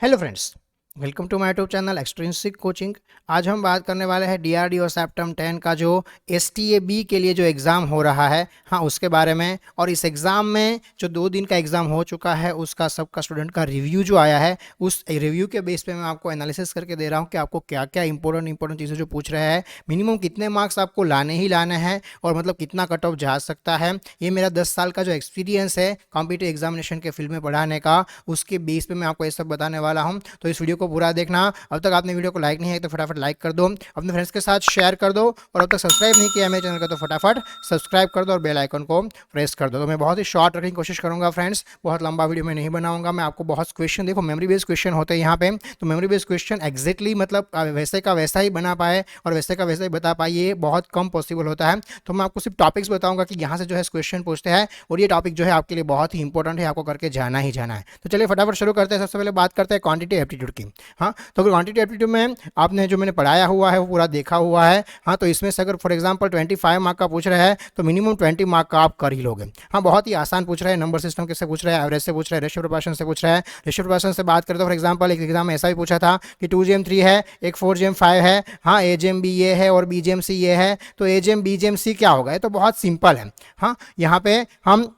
Hello friends, welcome to my YouTube channel extrinsic coaching. आज हम बात करने वाले हैं डीआरडीओ सेप्टम 10 का जो एसटीएबी के लिए जो एग्ज़ाम हो रहा है, हाँ उसके बारे में। और इस एग्ज़ाम में जो 2 दिन का एग्ज़ाम हो चुका है उसका सबका स्टूडेंट का रिव्यू जो आया है, उस रिव्यू के बेस पे मैं आपको एनालिसिस करके दे रहा हूँ कि आपको क्या क्या इंपॉर्टेंट चीज़ें जो पूछ रहे हैं, मिनिमम कितने मार्क्स आपको लाने ही लाने हैं और मतलब कितना कट ऑफ जा सकता है। ये मेरा 10 साल का जो एक्सपीरियंस है कॉम्पिटिटिव एग्जामिनेशन के फील्ड में पढ़ाने का, उसके बेस पे मैं आपको ये सब बताने वाला हूँ। तो इस वीडियो को पूरा देखना। अब तक आपने वीडियो को लाइक नहीं है तो फटाफट लाइक कर दो, अपने फ्रेंड्स के साथ शेयर कर दो, और अब तक सब्सक्राइब नहीं किया मेरे चैनल का तो फटाफट सब्सक्राइब कर दो और बेल आइकन को प्रेस कर दो। तो मैं बहुत ही शॉर्ट रखने की कोशिश करूंगा फ्रेंड्स, बहुत लंबा वीडियो में नहीं बनाऊंगा। मैं आपको बहुत क्वेश्चन, देखो मेमोरी बेस्ड क्वेश्चन होते हैं यहाँ पे, तो मेमोरी बेस्ड क्वेश्चन एग्जैक्टली मतलब वैसे का वैसा ही बना पाए और वैसे का वैसा ही बता पाए, ये बहुत कम पॉसिबल होता है। तो मैं आपको सिर्फ टॉपिक्स बताऊंगा कि यहाँ से जो है क्वेश्चन पूछते हैं, और ये टॉपिक जो है आपके लिए बहुत ही इंपॉर्टेंट है, आपको करके जाना ही जाना है। तो चलिए फटाफट शुरू करते हैं। सबसे पहले बात करते हैं क्वांटिटी एप्टीट्यूड की। हाँ, तो क्वांटिटी एप्टीट्यूड में आपने जो मैंने पढ़ाया हुआ है वो पूरा देखा हुआ है। हाँ, तो इसमें से अगर फॉर एग्जांपल 25 मार्क का पूछ रहे हैं तो मिनिमम 20 मार्क का आप कर ही लोगे। हाँ, बहुत ही आसान पूछ रहे हैं। नंबर सिस्टम किससे पूछ रहे हैं? एवरेज से पूछ रहे हैं, रेशियो प्रोपोर्शन से पूछ रहे हैं। रेशियो प्रोपोर्शन से बात करते हो, फॉर एग्जांपल एक एग्जाम में ऐसा भी पूछा था कि 2GM 3 है, एक 4GM 5 है, हाँ AGM B ये है और BGM C ये है, तो AGM BGM C क्या होगा? ये तो बहुत सिंपल है। हाँ, यहाँ पे हम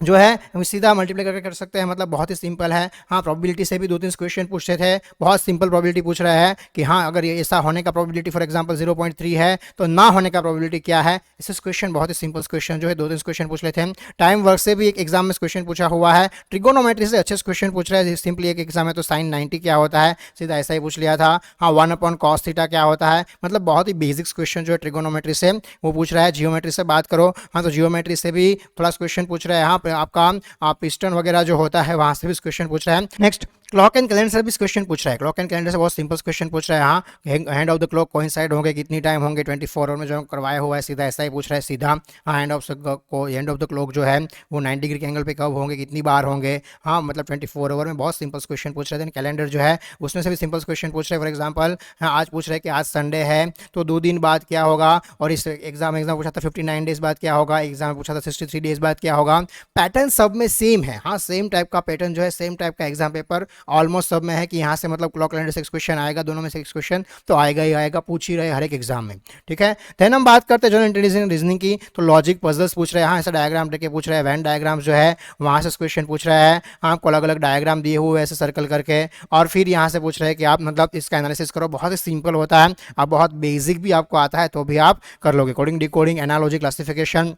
जो है हम सीधा मल्टीप्लाई करके कर सकते हैं, मतलब बहुत ही सिंपल है। हाँ, प्रोबेबिलिटी से भी 2-3 क्वेश्चन पूछते थे, बहुत सिंपल प्रोबेबिलिटी पूछ रहा है कि हाँ अगर ये ऐसा होने का प्रोबेबिलिटी फॉर एग्जांपल 0.3 है तो ना होने का प्रोबेबिलिटी क्या है। ऐसे क्वेश्चन बहुत ही सिंपल क्वेश्चन जो है 2-3 क्वेश्चन पूछ लेते हैं। टाइम वर्क से भी एक एग्जाम में क्वेश्चन पूछा हुआ है। ट्रिगोनोमेट्री से अच्छे क्वेश्चन पूछ रहा है। सिंपली एक एग्जाम है तो sin 90 क्या होता है, सीधा ऐसा ही पूछ लिया था। हाँ, 1/cos थीटा क्या होता है, मतलब बहुत ही बेसिक्स क्वेश्चन जो है ट्रिगोनोमेट्री से वो पूछ रहा है। जियोमेट्री से बात करो, हाँ तो जियोमेट्री से भी थोड़ा क्वेश्चन पूछ रहा है। हाँ, आपका पिस्टन वगैरह जो होता है वहां से भी क्वेश्चन पूछ रहा है। नेक्स्ट, क्लॉक एंड कैलेंडर से भी क्वेश्चन पूछ रहा है। क्लॉक एंड कैलेंडर से बहुत सिंपल क्वेश्चन पूछ रहा है। हाँ, hand of the clock coincide होंगे, कितनी टाइम होंगे 24 आवर में जो करवाया हुआ है, सीधा ऐसा ही पूछ रहा है सीधा। हाँ, हैंड ऑफ द क्लॉक जो है वो 90 डिग्री के एंगल पे कब होंगे, कितनी बार होंगे। हाँ, मतलब 24 आवर में बहुत सिंपल क्वेश्चन पूछ रहे थे। कैलेंडर जो है उसमें से भी सिंपल क्वेश्चन पूछ रहे हैं। फॉर एग्जाम्पल हाँ, आज पूछ रहे हैं कि आज संडे है तो 2 दिन बाद क्या होगा, और इस एग्जाम पूछा था 59 डेज बाद क्या होगा, एग्जाम पूछा था 63 डेज बाद क्या होगा। पैटर्न सब में सेम है। हाँ, सेम टाइप का पैटर्न जो है, सेम टाइप का एग्जाम पेपर ऑलमोस्ट सब में है कि यहाँ से मतलब क्लॉक कैलेंडर से क्वेश्चन आएगा, दोनों में से क्वेश्चन तो आएगा ही आएगा, पूछ ही रहे हर एक एग्जाम में। ठीक है, देन हम बात करते हैं जनरल इंटेलिजेंस रीजनिंग की। तो लॉजिक पजल्स पूछ रहे हैं। हाँ, ऐसा डायग्राम लेके पूछ रहे हैं, वैन डायग्राम जो है वहाँ से क्वेश्चन पूछ रहा है। आपको अलग अलग डायग्राम दिए हुए ऐसे सर्कल करके, और फिर यहाँ से पूछ रहे हैं कि आप मतलब इसका एनालिसिस करो। बहुत ही सिंपल होता है, आप बहुत बेसिक भी आपको आता है तो भी आप कर लोगे। Coding, decoding, analogy, classification,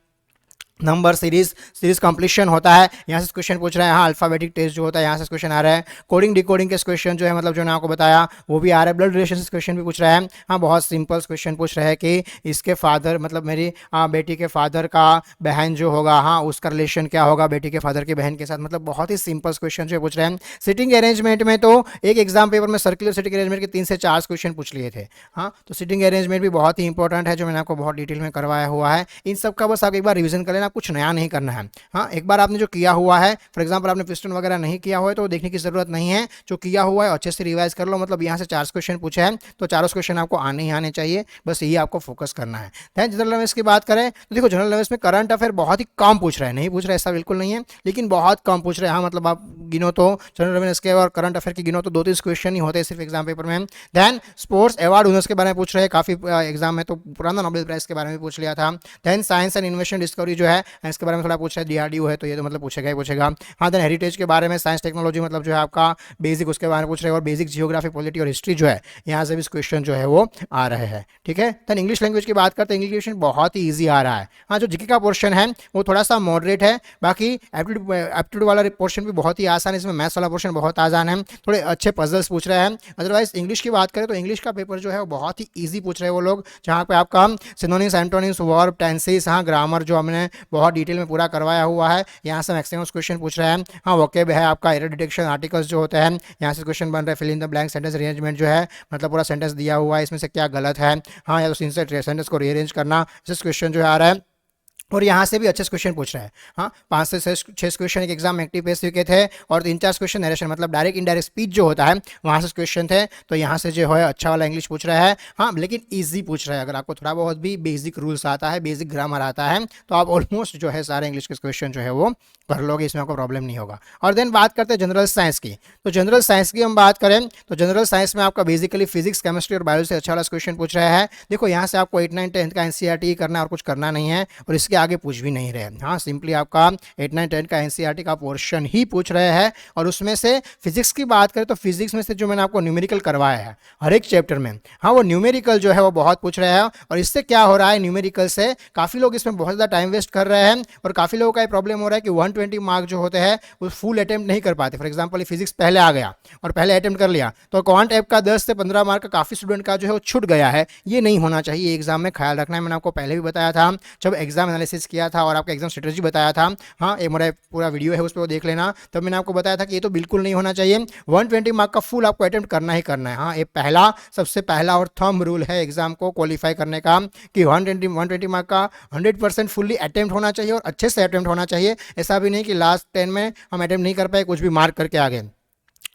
number series completion होता है, यहाँ से क्वेश्चन पूछ रहे हैं। हाँ, अल्फाबेटिक टेस्ट जो होता है यहाँ से क्वेश्चन आ रहा है। कोडिंग डिकोडिंग के क्वेश्चन जो है मतलब जो मैंने आपको बताया वो भी आ रहा है। ब्लड रिलेशन से क्वेश्चन भी पूछ रहा है। हाँ, बहुत सिंपल क्वेश्चन पूछ रहे हैं कि इसके फादर मतलब मेरी बेटी के फादर का बहन जो होगा, हाँ उसका रिलेशन क्या होगा बेटी के फादर की बहन के साथ। मतलब बहुत ही सिंपल क्वेश्चन जो पूछ रहे हैं। सिटिंग अरेंजमेंट में तो एक एग्जाम पेपर में सर्कुलर सिटिंग अरेंजमेंट के 3 से 4 क्वेश्चन पूछ लिए थे। हाँ, तो सिटिंग अरेंजमेंट भी बहुत ही इंपॉर्टेंट है जो मैंने आपको बहुत डिटेल में करवाया हुआ है। इन सब का बस आप एक बार रिविजन कर लेना, कुछ नया नहीं करना है। हाँ, एक बार आपने जो किया हुआ है, फॉर एग्जांपल आपने पिस्टन वगैरह नहीं किया हुआ है तो देखने की जरूरत नहीं है। जो किया हुआ है अच्छे से रिवाइज कर लो। मतलब यहाँ से 4 क्वेश्चन पूछे हैं तो चारों क्वेश्चन आपको आने ही आने चाहिए, बस यही आपको फोकस करना है। दैन जनरल अवेयरनेस की बात करें तो देखो जनरल अवेयरनेस में करंट अफेयर बहुत ही कम पूछ रहे हैं, नहीं पूछ रहे ऐसा बिल्कुल नहीं है, लेकिन बहुत कम पूछ रहे हैं। हाँ, मतलब आप गिनो तो जनरल अवेयरनेस के और करंट अफेयर की गिनो तो 2-3 क्वेश्चन ही होते हैं सिर्फ एग्जाम पेपर में। दैन स्पोर्ट्स अवार्ड विनर्स के बारे में पूछ रहे हैं काफी एग्जाम में, तो पुराना नोबेल प्राइज के बारे में पूछ लिया था। Then science and invention discovery जो है इसके बारे में थोड़ा पूछ रहा है। डीआरडीओ है तो ये तो मतलब पूछेगा ही पूछेगा। हाँ, देन हेरिटेज के बारे में, साइंस टेक्नोलॉजी मतलब जो है आपका बेसिक उसके बारे में पूछ रहे हैं, और बेसिक जियोग्राफी, पॉलिटी और हिस्ट्री जो है यहाँ से भी क्वेश्चन जो है वो आ रहे हैं। ठीक है, देन इंग्लिश लैंग्वेज की बात करते हैं। इंग्लिश बहुत ही ईजी आ रहा है। हाँ, जो जीके का पोर्शन है वो थोड़ा सा मॉडरेट है, बाकी एप्टीट्यूड वाला पोर्शन भी बहुत ही आसान है। इसमें मैथ्स वाला पोर्शन बहुत आसान है, थोड़े अच्छे पजल्स पूछ रहे हैं। अदरवाइज इंग्लिश की बात करें तो इंग्लिश का पेपर जो है वो बहुत ही ईजी पूछ रहे हैं वो लोग, जहाँ पे आपका सिनोनिम्स, एंटोनिम्स, वर्ब, टेंसेस, हाँ ग्रामर जो हमने बहुत डिटेल में पूरा करवाया हुआ है, यहाँ से मैक्सिमम क्वेश्चन पूछ रहे हैं। हाँ, वोकेब है आपका, एरर डिटेक्शन, आर्टिकल्स जो होते हैं यहाँ से क्वेश्चन बन रहे हैं। Fill in the blank, sentence arrangement जो है मतलब पूरा सेंटेंस दिया हुआ है, इसमें से क्या गलत है, हाँ या तो सेंटेंस को रीअरेंज करना, इस क्वेश्चन जो है आ रहा है। और यहाँ से भी अच्छे से क्वेश्चन पूछ रहा है। हाँ, 5 से 6 क्वेश्चन एक एग्जाम एक्टिव पेसिव के थे और 3-4 क्वेश्चन नरेशन मतलब डायरेक्ट इनडायरेक्ट स्पीच जो होता है वहाँ से क्वेश्चन थे। तो यहाँ से जो है अच्छा वाला इंग्लिश पूछ रहा है। हाँ, लेकिन ईजी पूछ रहा है। अगर आपको थोड़ा बहुत भी बेसिक रूल्स आता है, बेसिक ग्रामर आता है, तो आप ऑलमोस्ट जो है सारे इंग्लिश के क्वेश्चन जो है वो कर लोगे, इसमें आपको प्रॉब्लम नहीं होगा। और देन बात करते हैं जनरल साइंस की। तो जनरल साइंस की हम बात करें तो जनरल साइंस में आपका बेसिकली फिजिक्स, केमिस्ट्री और बायोलॉजी से अच्छा वाला क्वेश्चन पूछ रहा है। देखो यहाँ से आपको 8, 9, 10 का एनसीईआरटी करना है और कुछ करना नहीं है, और इसके आगे पूछ भी नहीं रहे। हाँ, सिंपली आपका 8, 9, 10 का एनसीईआरटी का पोर्शन ही पूछ रहे हैं। और उसमें से फिजिक्स की बात करें तो फिजिक्स में से जो मैंने आपको न्यूमेरिकल करवाया है हर एक चैप्टर में, हाँ, वो न्यूमेरिकल जो है वो बहुत पूछ रहे हैं। और इससे क्या हो रहा है, न्यूमेरिकल से काफ़ी लोग इसमें बहुत ज़्यादा टाइम वेस्ट कर रहे हैं, और काफ़ी लोगों का ये प्रॉब्लम हो रहा है कि 120 मार्क जो होते हैं वो फुल अटेम्प्ट नहीं कर पाते। फॉर एग्जाम्पल फिजिक्स पहले आ गया और पहले अटेम्प्ट कर लिया, तो क्वांट ऐप का 10 से 15 मार्क का काफ़ी स्टूडेंट का जो है वो छूट गया है। ये नहीं होना चाहिए, एग्जाम में ख्याल रखना है। मैंने आपको पहले भी बताया था जब एग्जाम एनालिसिस किया था और आपका एग्जाम स्ट्रेटेजी बताया था। हाँ, ये मेरा पूरा वीडियो है, उस पर देख लेना। तब मैंने आपको बताया था कि ये तो बिल्कुल नहीं होना चाहिए, 120 मार्क का फुल आपको अटेम्प्ट करना ही करना है। हाँ, ये पहला सबसे पहला और थंब रूल है एग्जाम को क्वालिफाई करने का कि 120 मार्क का 100% फुल्ली अटेम्प्ट होना चाहिए और अच्छे से अटेम्प्ट होना चाहिए। ऐसा भी नहीं कि लास्ट 10 में हम अटेम्प्ट नहीं कर पाए, कुछ भी मार्क करके आ गए,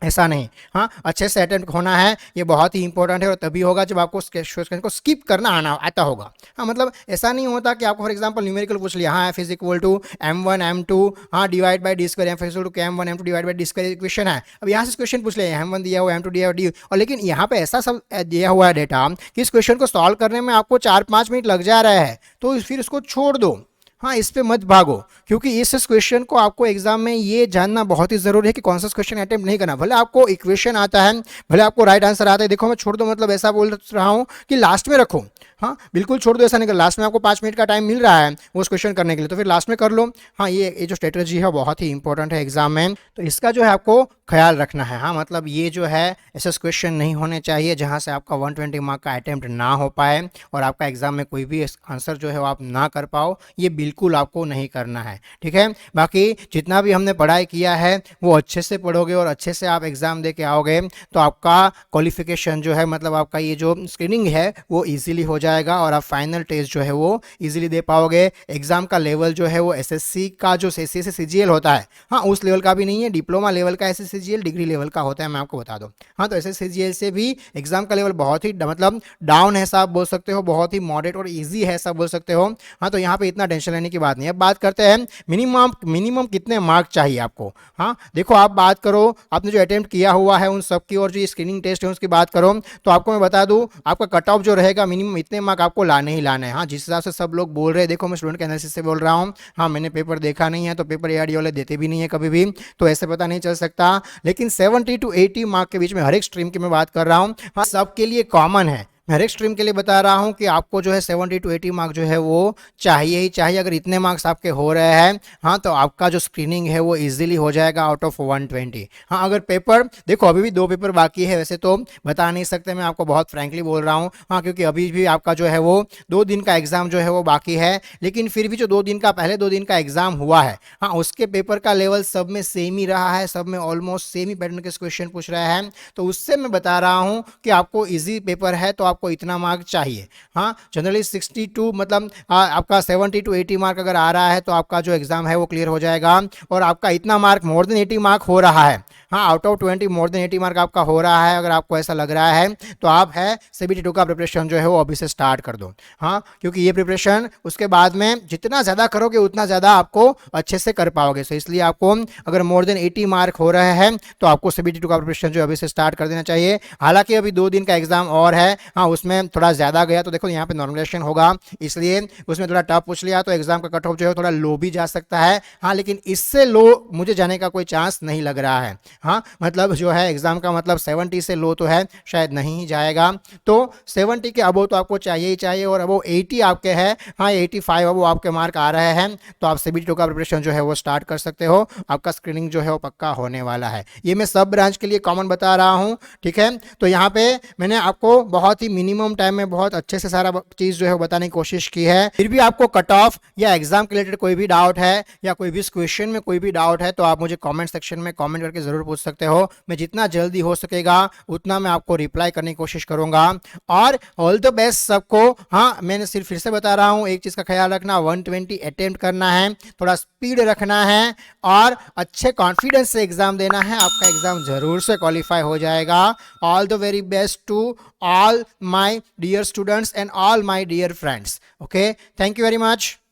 ऐसा नहीं। हाँ, अच्छे से अटेम्प्ट होना है, ये बहुत ही इंपॉर्टेंट है। और तभी होगा जब आपको क्वेश्चन को स्किप करना आता होगा। हाँ, मतलब ऐसा नहीं होता कि आपको फॉर एग्जांपल न्यूमेरिकल पूछ लिया, हाँ, f is equal to m1 m2, हाँ, divide by D square, f is equal to m1 m2 divide by D square equation है। अब यहाँ से क्वेश्चन पूछ लिया, m1 दिया हुआ, m2 दिया हुआ, डी, और लेकिन यहाँ पे ऐसा सब दिया हुआ है डेटा कि इस क्वेश्चन को सॉल्व करने में आपको 4-5 मिनट लग जा रहा है, तो फिर इसको छोड़ दो। हाँ, इस पे मत भागो, क्योंकि इस क्वेश्चन को आपको एग्जाम में ये जानना बहुत ही जरूरी है कि कौन सा क्वेश्चन अटेम्प्ट नहीं करना। भले आपको इक्वेशन आता है, भले आपको राइट आंसर आता है, देखो मैं छोड़ दो मतलब ऐसा बोल रहा हूँ कि लास्ट में रखो। हाँ, बिल्कुल छोड़ दो, ऐसा नहीं कर। लास्ट में आपको 5 मिनट का टाइम मिल रहा है उस क्वेश्चन करने के लिए, तो फिर लास्ट में कर लो। हाँ, ये जो स्ट्रेटेजी है बहुत ही इंपॉर्टेंट है एग्जाम में, तो इसका जो है आपको ख्याल रखना है। हाँ, मतलब ये जो है ऐसे क्वेश्चन नहीं होने चाहिए जहाँ से आपका 120 मार्क का अटेम्प्ट ना हो पाए और आपका एग्जाम में कोई भी आंसर जो है वो आप ना कर पाओ, ये बिल्कुल आपको नहीं करना है। ठीक है, बाकी जितना भी हमने पढ़ाई किया है वो अच्छे से पढ़ोगे और अच्छे से आप एग्जाम दे के आओगे तो आपका क्वालिफिकेशन जो है, मतलब आपका ये जो स्क्रीनिंग है वो ईजिली हो जाएगा और आप फाइनल टेस्ट जो है वो इजीली दे पाओगे। एग्जाम का लेवल जो है वो एसएससी का जो सीजीएल होता है, हाँ, उस लेवल का भी नहीं है, डिप्लोमा लेवल का एसएससीजीएल डिग्री लेवल का होता है, मैं आपको बता दूं। हाँ, तो एसएससीजीएल से भी एग्जाम का लेवल बहुत ही मतलब डाउन है, ऐसा आप बोल सकते हो, बहुत ही मॉडरेट और ईजी है, ऐसा बोल सकते हो। हाँ, तो यहाँ पे इतना टेंशन लेने की बात नहीं है। अब बात करते हैं मिनिमम कितने मार्क चाहिए आपको। हाँ, देखो आप बात करो, आपने जो अटेम्प्ट किया हुआ है उन सब की और जो स्क्रीनिंग टेस्ट है उसकी बात करो, तो आपको मैं बता दूं आपका कट ऑफ जो रहेगा मिनिमम इतने मार्क आपको लाने ही लाने हैं। हाँ, जिस हिसाब से सब लोग बोल रहे हैं, देखो मैं स्टूडेंट के एनालिसिस से बोल रहा हूँ। हाँ, मैंने पेपर देखा नहीं है, तो पेपर एआरडी वाले देते भी नहीं है कभी भी, तो ऐसे पता नहीं चल सकता। लेकिन 70 to 80 मार्क के बीच में हर एक स्ट्रीम की मैं बात कर रहा हूँ। हाँ, सबके लिए कॉमन है, मैं हर एक स्ट्रीम के लिए बता रहा हूं कि आपको जो है 70 to 80 मार्क जो है वो चाहिए ही चाहिए। अगर इतने मार्क्स आपके हो रहे हैं, हाँ, तो आपका जो स्क्रीनिंग है वो इजीली हो जाएगा आउट ऑफ 120। हाँ, अगर पेपर देखो अभी भी 2 पेपर बाकी है, वैसे तो बता नहीं सकते, मैं आपको बहुत फ्रैंकली बोल रहा हूँ। हाँ, क्योंकि अभी भी आपका जो है वो 2 दिन का एग्जाम जो है वो बाकी है, लेकिन फिर भी जो 2 दिन का पहले 2 दिन का एग्जाम हुआ है, हाँ, उसके पेपर का लेवल सब में सेम ही रहा है, सब में ऑलमोस्ट सेम ही पैटर्न के क्वेश्चन पूछ रहे हैं। तो उससे मैं बता रहा हूँ कि आपको ईजी पेपर है तो आपको इतना मार्क चाहिए। हाँ, जनरली 62 मतलब आपका 70 to 80 मार्क अगर आ रहा है तो आपका जो एग्जाम है वो क्लियर हो जाएगा। और आपका इतना मार्क मोर देन 80 मार्क हो रहा है, हाँ, out of 20 more than 80 mark आपका हो रहा है, अगर आपको ऐसा लग रहा है तो आप है CBT2 का प्रिपरेशन जो है वो अभी से स्टार्ट कर दो। हाँ, क्योंकि ये प्रिपरेशन उसके बाद में जितना ज़्यादा करोगे उतना ज़्यादा आपको अच्छे से कर पाओगे। सो इसलिए आपको अगर मोर देन 80 मार्क हो रहे हैं तो आपको CBT2 का प्रिपरेशन जो अभी से स्टार्ट कर देना चाहिए। हालांकि अभी 2 दिन का एग्जाम और है, हाँ, उसमें थोड़ा ज़्यादा गया तो देखो यहाँ पे नॉर्मलाइजेशन होगा, इसलिए उसमें थोड़ा टफ पूछ लिया तो एग्जाम का कट ऑफ जो है थोड़ा लो भी जा सकता है। हाँ, लेकिन इससे लो मुझे जाने का कोई चांस नहीं लग रहा है। हाँ, मतलब जो है एग्जाम का मतलब 70 से लो तो है, शायद नहीं ही जाएगा। तो 70 के अबो तो आपको चाहिए ही चाहिए, और अबो 80 आपके है, हाँ, 85 अबो आपके मार्क आ रहे हैं तो आप CBT2 का प्रिपरेशन जो है वो स्टार्ट कर सकते हो। आपका स्क्रीनिंग जो है वो पक्का होने वाला है। ये मैं सब ब्रांच के लिए कॉमन बता रहा हूँ, ठीक है। तो यहाँ पे मैंने आपको बहुत ही मिनिमम टाइम में बहुत अच्छे से सारा चीज़ जो है बताने की कोशिश की है। फिर भी आपको कट ऑफ या एग्जाम के रिलेटेड कोई भी डाउट है या कोई भी क्वेश्चन में कोई भी डाउट है तो आप मुझे कमेंट सेक्शन में कमेंट करके जरूर पूछ सकते हो। मैं जितना जल्दी हो सकेगा उतना मैं आपको रिप्लाई करने की कोशिश करूंगा। और ऑल द बेस्ट सबको। हाँ, मैंने सिर्फ फिर से बता रहा हूँ, एक चीज़ का ख्याल रखना, 120 अटेम्प्ट करना है, थोड़ा स्पीड रखना है और अच्छे कॉन्फिडेंस से एग्जाम देना है। आपका एग्जाम जरूर से क्वालिफाई हो जाएगा। All the very best to all my dear students and all my dear friends. Okay, thank you very much.